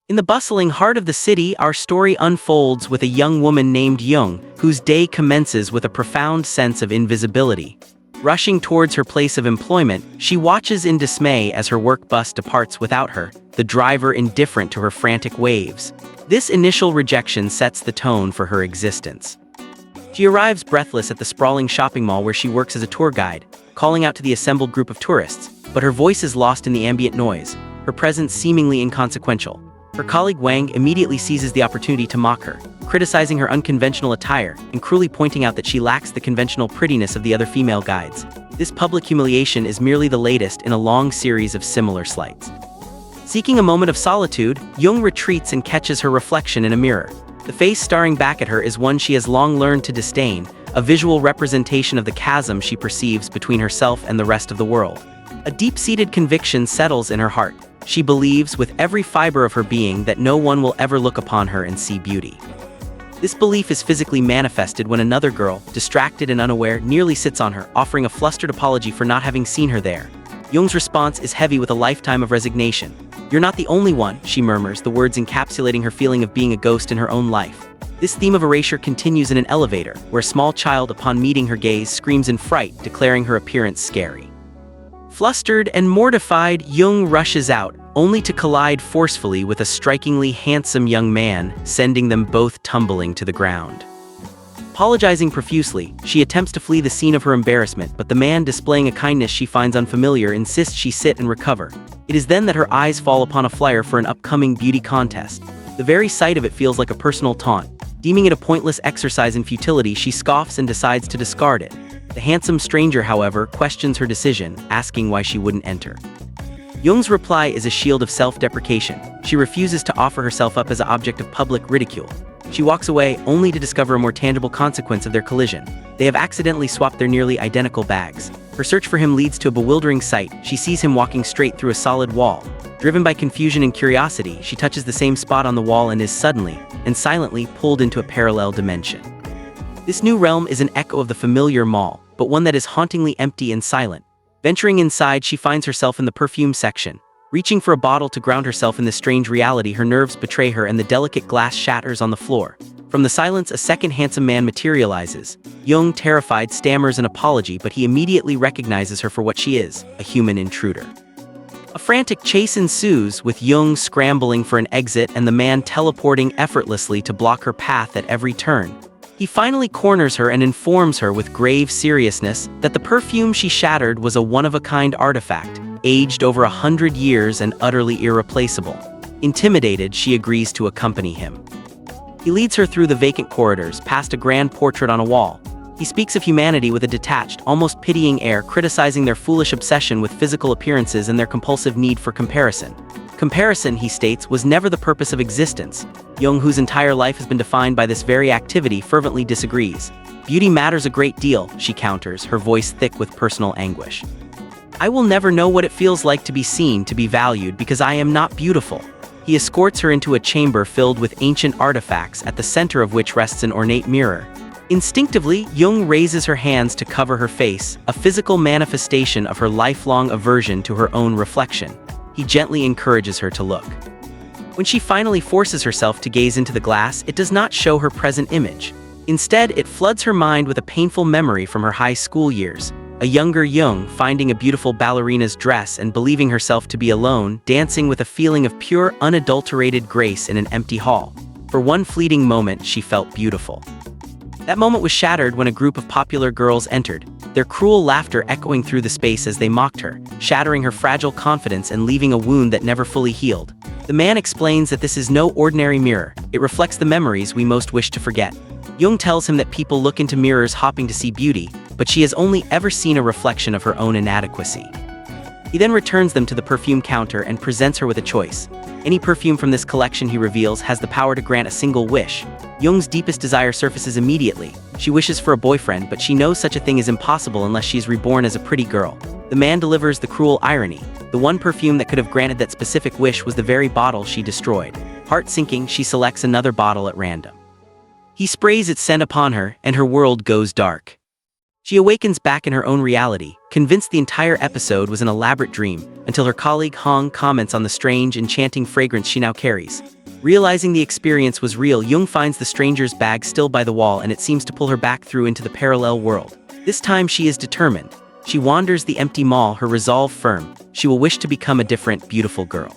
In the bustling heart of the city, our story unfolds with a young woman named Young, whose day commences with a profound sense of invisibility. Rushing towards her place of employment, she watches in dismay as her work bus departs without her, the driver indifferent to her frantic waves. This initial rejection sets the tone for her existence. She arrives breathless at the sprawling shopping mall where she works as a tour guide, calling out to the assembled group of tourists, but her voice is lost in the ambient noise, her presence seemingly inconsequential. Her colleague Wang immediately seizes the opportunity to mock her, criticizing her unconventional attire and cruelly pointing out that she lacks the conventional prettiness of the other female guides. This public humiliation is merely the latest in a long series of similar slights. Seeking a moment of solitude, Young retreats and catches her reflection in a mirror. The face staring back at her is one she has long learned to disdain, a visual representation of the chasm she perceives between herself and the rest of the world. A deep-seated conviction settles in her heart. She believes with every fiber of her being that no one will ever look upon her and see beauty. This belief is physically manifested when another girl, distracted and unaware, nearly sits on her, offering a flustered apology for not having seen her there. Young's response is heavy with a lifetime of resignation. "You're not the only one," she murmurs, the words encapsulating her feeling of being a ghost in her own life. This theme of erasure continues in an elevator, where a small child, upon meeting her gaze, screams in fright, declaring her appearance scary. Flustered and mortified, Young rushes out, only to collide forcefully with a strikingly handsome young man, sending them both tumbling to the ground. Apologizing profusely, she attempts to flee the scene of her embarrassment, but the man, displaying a kindness she finds unfamiliar, insists she sit and recover. It is then that her eyes fall upon a flyer for an upcoming beauty contest. The very sight of it feels like a personal taunt. Deeming it a pointless exercise in futility, she scoffs and decides to discard it. The handsome stranger, however, questions her decision, asking why she wouldn't enter. Young's reply is a shield of self-deprecation. She refuses to offer herself up as an object of public ridicule. She walks away, only to discover a more tangible consequence of their collision. They have accidentally swapped their nearly identical bags. Her search for him leads to a bewildering sight. She sees him walking straight through a solid wall. Driven by confusion and curiosity, she touches the same spot on the wall and is suddenly, and silently, pulled into a parallel dimension. This new realm is an echo of the familiar mall, but one that is hauntingly empty and silent. Venturing inside, she finds herself in the perfume section. Reaching for a bottle to ground herself in this strange reality, her nerves betray her and the delicate glass shatters on the floor. From the silence, a second handsome man materializes. Young, terrified, stammers an apology, but he immediately recognizes her for what she is, a human intruder. A frantic chase ensues, with Young scrambling for an exit and the man teleporting effortlessly to block her path at every turn. He finally corners her and informs her with grave seriousness that the perfume she shattered was a one-of-a-kind artifact, aged over 100 years and utterly irreplaceable. Intimidated, she agrees to accompany him. He leads her through the vacant corridors, past a grand portrait on a wall. He speaks of humanity with a detached, almost pitying air, criticizing their foolish obsession with physical appearances and their compulsive need for comparison. Comparison, he states, was never the purpose of existence. Young, whose entire life has been defined by this very activity, fervently disagrees. Beauty matters a great deal, she counters, her voice thick with personal anguish. I will never know what it feels like to be seen, to be valued, because I am not beautiful. He escorts her into a chamber filled with ancient artifacts, at the center of which rests an ornate mirror. Instinctively, Young raises her hands to cover her face, a physical manifestation of her lifelong aversion to her own reflection. He gently encourages her to look. When she finally forces herself to gaze into the glass, it does not show her present image. Instead, it floods her mind with a painful memory from her high school years. A younger Young, finding a beautiful ballerina's dress and believing herself to be alone, dancing with a feeling of pure, unadulterated grace in an empty hall. For one fleeting moment, she felt beautiful. That moment was shattered when a group of popular girls entered, their cruel laughter echoing through the space as they mocked her, shattering her fragile confidence and leaving a wound that never fully healed. The man explains that this is no ordinary mirror. It reflects the memories we most wish to forget. Young tells him that people look into mirrors hoping to see beauty, but she has only ever seen a reflection of her own inadequacy. He then returns them to the perfume counter and presents her with a choice. Any perfume from this collection, he reveals, has the power to grant a single wish. Young's deepest desire surfaces immediately. She wishes for a boyfriend, but she knows such a thing is impossible unless she is reborn as a pretty girl. The man delivers the cruel irony. The one perfume that could have granted that specific wish was the very bottle she destroyed. Heart-sinking, she selects another bottle at random. He sprays its scent upon her, and her world goes dark. She awakens back in her own reality, convinced the entire episode was an elaborate dream, until her colleague Hong comments on the strange, enchanting fragrance she now carries. Realizing the experience was real, Jung finds the stranger's bag still by the wall, and it seems to pull her back through into the parallel world. This time she is determined. She wanders the empty mall, her resolve firm. She will wish to become a different, beautiful girl.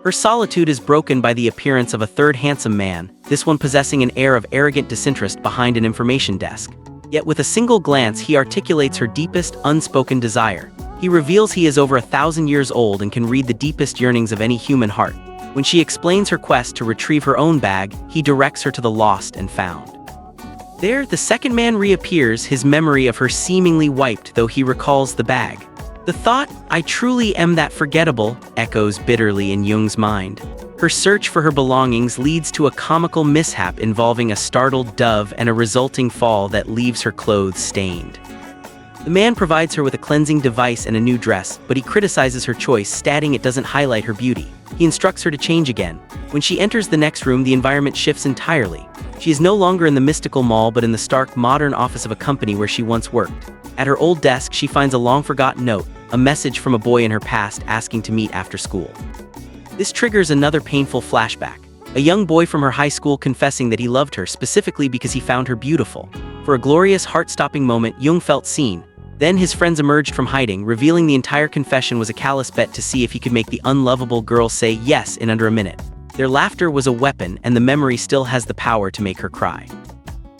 Her solitude is broken by the appearance of a third handsome man, this one possessing an air of arrogant disinterest behind an information desk. Yet with a single glance he articulates her deepest, unspoken desire. He reveals he is over 1,000 years old and can read the deepest yearnings of any human heart. When she explains her quest to retrieve her own bag, he directs her to the lost and found. There, the second man reappears, his memory of her seemingly wiped, though he recalls the bag. The thought, "I truly am that forgettable," echoes bitterly in Jung's mind. Her search for her belongings leads to a comical mishap involving a startled dove and a resulting fall that leaves her clothes stained. The man provides her with a cleansing device and a new dress, but he criticizes her choice, stating it doesn't highlight her beauty. He instructs her to change again. When she enters the next room, the environment shifts entirely. She is no longer in the mystical mall, but in the stark, modern office of a company where she once worked. At her old desk, she finds a long-forgotten note, a message from a boy in her past asking to meet after school. This triggers another painful flashback. A young boy from her high school confessing that he loved her specifically because he found her beautiful. For a glorious, heart-stopping moment, Jung felt seen. Then his friends emerged from hiding, revealing the entire confession was a callous bet to see if he could make the unlovable girl say yes in under a minute. Their laughter was a weapon, and the memory still has the power to make her cry.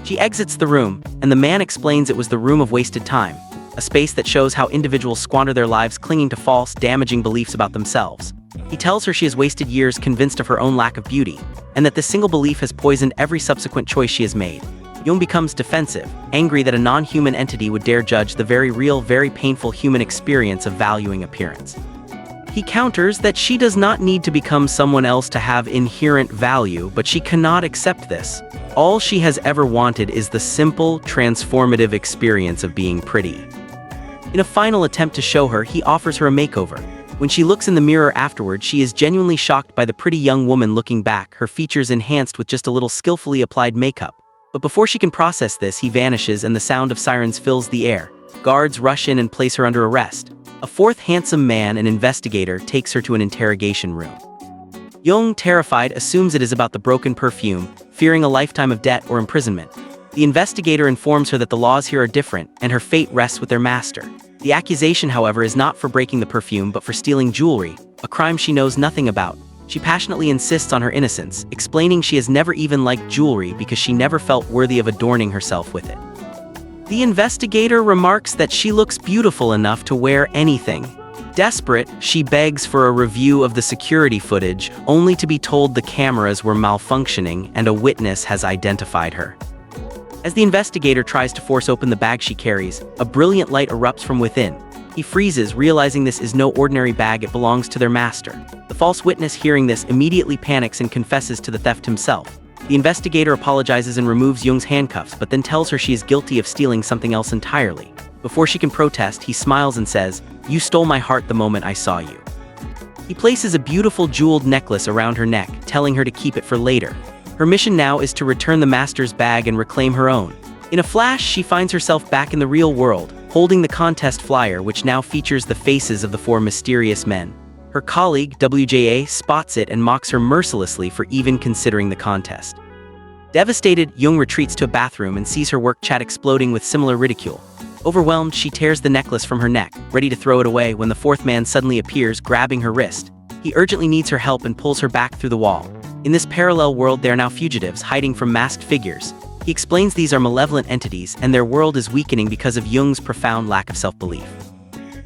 She exits the room, and the man explains it was the room of wasted time, a space that shows how individuals squander their lives clinging to false, damaging beliefs about themselves. He tells her she has wasted years convinced of her own lack of beauty, and that this single belief has poisoned every subsequent choice she has made. Jung becomes defensive, angry that a non-human entity would dare judge the very real, very painful human experience of valuing appearance. He counters that she does not need to become someone else to have inherent value, but she cannot accept this. All she has ever wanted is the simple, transformative experience of being pretty. In a final attempt to show her, he offers her a makeover. When she looks in the mirror afterward, she is genuinely shocked by the pretty young woman looking back, her features enhanced with just a little skillfully applied makeup. But before she can process this, he vanishes and the sound of sirens fills the air. Guards rush in and place her under arrest. A fourth handsome man, an investigator, takes her to an interrogation room. Jung, terrified, assumes it is about the broken perfume, fearing a lifetime of debt or imprisonment. The investigator informs her that the laws here are different, and her fate rests with their master. The accusation, however, is not for breaking the perfume, but for stealing jewelry, a crime she knows nothing about. She passionately insists on her innocence, explaining she has never even liked jewelry because she never felt worthy of adorning herself with it. The investigator remarks that she looks beautiful enough to wear anything. Desperate, she begs for a review of the security footage, only to be told the cameras were malfunctioning and a witness has identified her. As the investigator tries to force open the bag she carries, a brilliant light erupts from within. He freezes, realizing this is no ordinary bag, it belongs to their master. The false witness, hearing this, immediately panics and confesses to the theft himself. The investigator apologizes and removes Jung's handcuffs, but then tells her she is guilty of stealing something else entirely. Before she can protest, he smiles and says, "You stole my heart the moment I saw you." He places a beautiful jeweled necklace around her neck, telling her to keep it for later. Her mission now is to return the master's bag and reclaim her own. In a flash, she finds herself back in the real world, holding the contest flyer, which now features the faces of the four mysterious men. Her colleague, WJA, spots it and mocks her mercilessly for even considering the contest. Devastated, Jung retreats to a bathroom and sees her work chat exploding with similar ridicule. Overwhelmed, she tears the necklace from her neck, ready to throw it away when the fourth man suddenly appears, grabbing her wrist. He urgently needs her help and pulls her back through the wall. In this parallel world, they are now fugitives, hiding from masked figures. He explains these are malevolent entities, and their world is weakening because of Jung's profound lack of self-belief.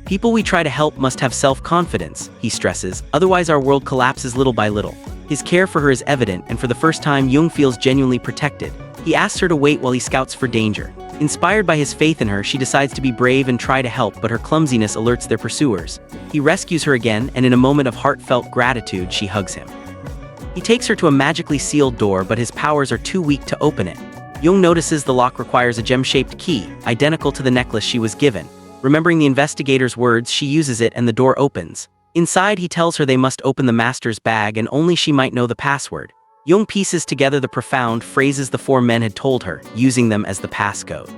People we try to help must have self-confidence, he stresses, otherwise our world collapses little by little. His care for her is evident, and for the first time Jung feels genuinely protected. He asks her to wait while he scouts for danger. Inspired by his faith in her, she decides to be brave and try to help, but her clumsiness alerts their pursuers. He rescues her again, and in a moment of heartfelt gratitude, she hugs him. He takes her to a magically sealed door, but his powers are too weak to open it. Jung notices the lock requires a gem-shaped key, identical to the necklace she was given. Remembering the investigator's words, she uses it and the door opens. Inside, he tells her they must open the master's bag and only she might know the password. Jung pieces together the profound phrases the four men had told her, using them as the passcode.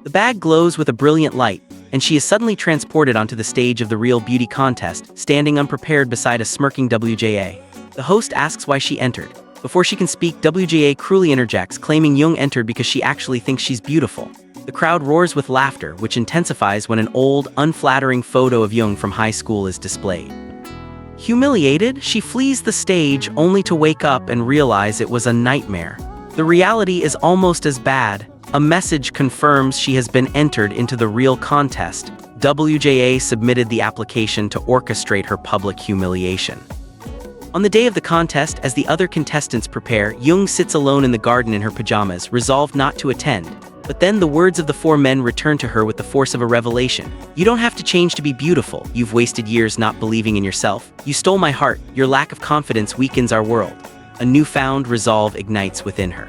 The bag glows with a brilliant light, and she is suddenly transported onto the stage of the real beauty contest, standing unprepared beside a smirking WJA. The host asks why she entered. Before she can speak, WJA cruelly interjects, claiming Jung entered because she actually thinks she's beautiful. The crowd roars with laughter, which intensifies when an old, unflattering photo of Jung from high school is displayed. Humiliated, she flees the stage only to wake up and realize it was a nightmare. The reality is almost as bad. A message confirms she has been entered into the real contest. WJA submitted the application to orchestrate her public humiliation. On the day of the contest, as the other contestants prepare, Jung sits alone in the garden in her pajamas, resolved not to attend. But then the words of the four men return to her with the force of a revelation. You don't have to change to be beautiful. You've wasted years not believing in yourself. You stole my heart. Your lack of confidence weakens our world. A newfound resolve ignites within her.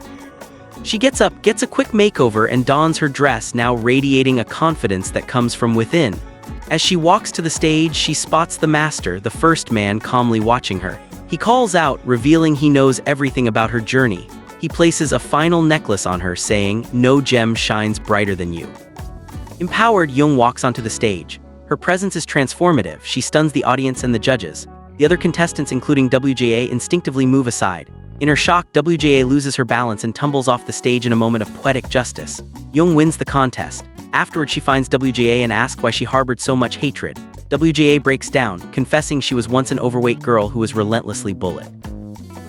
She gets up, gets a quick makeover, and dons her dress, now radiating a confidence that comes from within. As she walks to the stage, she spots the master, the first man, calmly watching her. He calls out, revealing he knows everything about her journey. He places a final necklace on her, saying, "No gem shines brighter than you." Empowered, Jung walks onto the stage. Her presence is transformative. She stuns the audience and the judges. The other contestants, including WJA, instinctively move aside. In her shock, WJA loses her balance and tumbles off the stage in a moment of poetic justice. Jung wins the contest. Afterward, she finds WJA and asks why she harbored so much hatred. WJA breaks down, confessing she was once an overweight girl who was relentlessly bullied.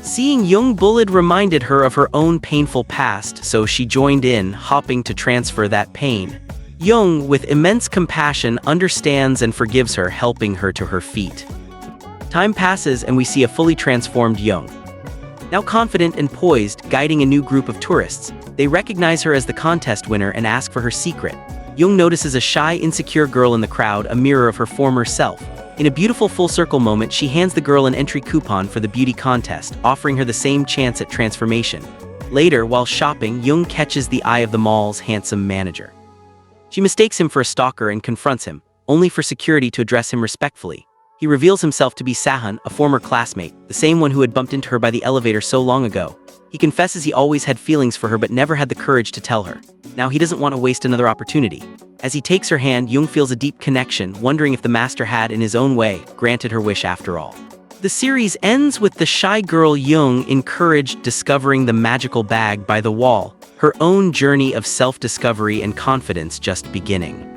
Seeing Jung bullied reminded her of her own painful past, so she joined in, hoping to transfer that pain. Jung, with immense compassion, understands and forgives her, helping her to her feet. Time passes and we see a fully transformed Jung. Now confident and poised, guiding a new group of tourists. They recognize her as the contest winner and ask for her secret. Jung notices a shy, insecure girl in the crowd, a mirror of her former self. In a beautiful full-circle moment, she hands the girl an entry coupon for the beauty contest, offering her the same chance at transformation. Later, while shopping, Jung catches the eye of the mall's handsome manager. She mistakes him for a stalker and confronts him, only for security to address him respectfully. He reveals himself to be Sahun, a former classmate, the same one who had bumped into her by the elevator so long ago. He confesses he always had feelings for her but never had the courage to tell her. Now he doesn't want to waste another opportunity. As he takes her hand, Jung feels a deep connection, wondering if the master had, in his own way, granted her wish after all. The series ends with the shy girl Jung encouraged discovering the magical bag by the wall, her own journey of self-discovery and confidence just beginning.